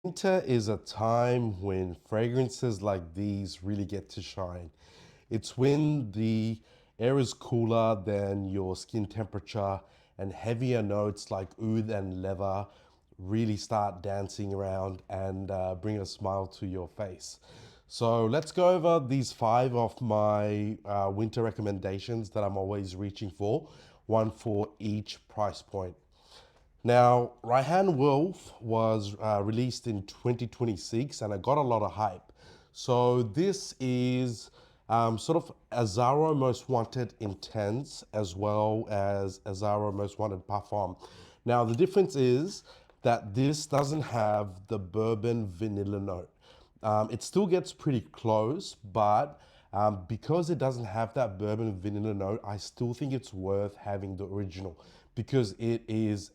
Winter is a time when fragrances like these really get to shine. It's when the air is cooler than your skin temperature and heavier notes like oud and leather really start dancing around and bring a smile to your face. So let's go over these 5 of my winter recommendations that I'm always reaching for, one for each price point. Now, Rayhaan Wolf was released in 2026 and it got a lot of hype. So this is sort of Azaro Most Wanted Intense as well as Azaro Most Wanted Parfum. Now, the difference is that this doesn't have the bourbon vanilla note. It still gets pretty close, but because it doesn't have that bourbon vanilla note, I still think it's worth having the original because it is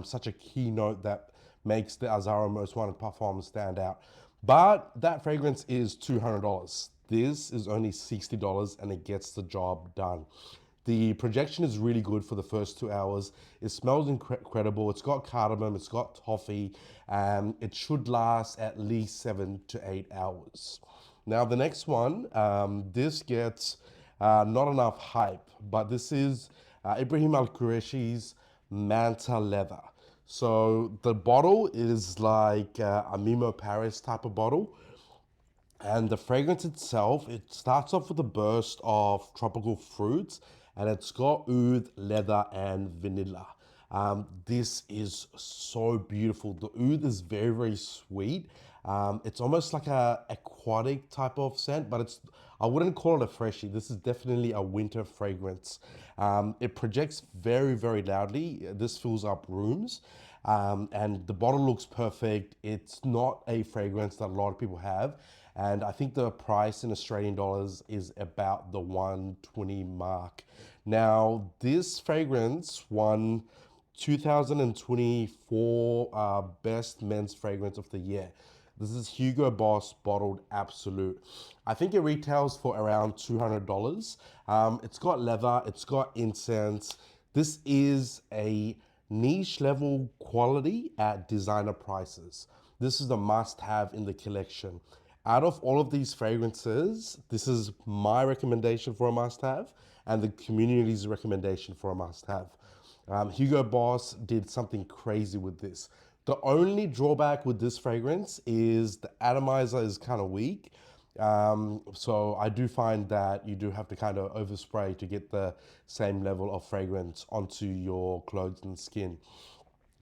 such a key note that makes the Azaro Most Wanted Parfum stand out. But that fragrance is $200. This is only $60 and it gets the job done. The projection is really good for the first 2 hours. It smells incredible. It's got cardamom, it's got toffee, and it should last at least 7 to 8 hours. Now, the next one, this gets not enough hype, but this is Ibrahim Al Qureshi's Manta Leather. So the bottle is like a Mimo Paris type of bottle. And the fragrance itself, it starts off with a burst of tropical fruits and it's got oud, leather, and vanilla. This is so beautiful. The oud is very, very sweet. It's almost like a aquatic type of scent, but I wouldn't call it a freshie. This is definitely a winter fragrance. It projects very, very loudly. This fills up rooms. And the bottle looks perfect. It's not a fragrance that a lot of people have. And I think the price in Australian dollars is about the 120 mark. Now, this fragrance won 2024 Best Men's Fragrance of the Year. This is Hugo Boss Bottled Absolu. I think it retails for around $200. It's got leather, it's got incense. This is a niche level quality at designer prices. This is a must have in the collection. Out of all of these fragrances, this is my recommendation for a must have and the community's recommendation for a must have. Hugo Boss did something crazy with this. The only drawback with this fragrance is the atomizer is kind of weak. So I do find that you do have to kind of overspray to get the same level of fragrance onto your clothes and skin.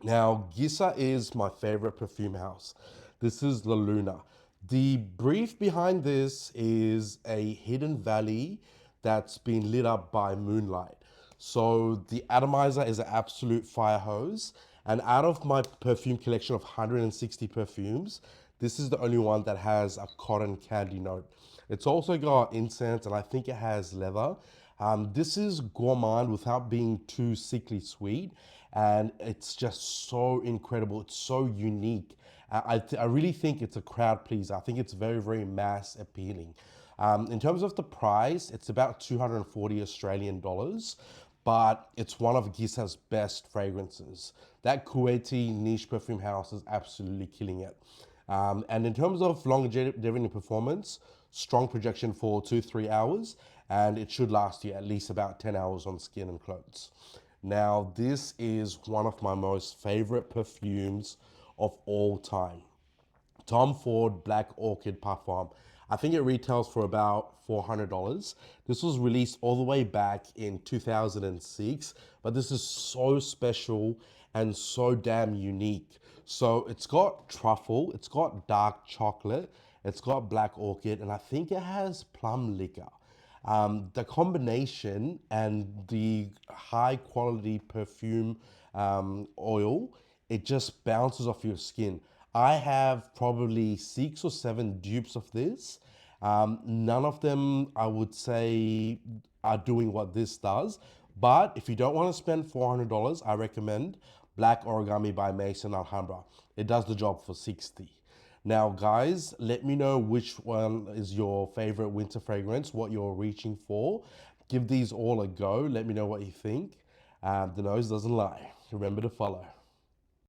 Now, Gissah is my favorite perfume house. This is La Luna. The brief behind this is a hidden valley that's been lit up by moonlight. So the atomizer is an absolute fire hose. And out of my perfume collection of 160 perfumes, this is the only one that has a cotton candy note. It's also got incense and I think it has leather. This is gourmand without being too sickly sweet. And it's just so incredible. It's so unique. I really think it's a crowd pleaser. I think it's very, very mass appealing. In terms of the price, it's about 240 Australian dollars, but it's one of Gissah's best fragrances. That Kuwaiti niche perfume house is absolutely killing it. And in terms of longevity and performance, strong projection for 2 to 3 hours, and it should last you at least about 10 hours on skin and clothes. Now, this is one of my most favorite perfumes of all time. Tom Ford Black Orchid Parfum. I think it retails for about $400. This was released all the way back in 2006, but this is so special and so damn unique. So it's got truffle, it's got dark chocolate, it's got black orchid, and I think it has plum liquor. The combination and the high quality perfume oil, it just bounces off your skin. I have probably 6 or 7 dupes of this. None of them, I would say, are doing what this does. But if you don't want to spend $400, I recommend Black Origami by Maison Alhambra. It does the job for 60. Now, guys, let me know which one is your favorite winter fragrance, what you're reaching for. Give these all a go. Let me know what you think. The nose doesn't lie. Remember to follow.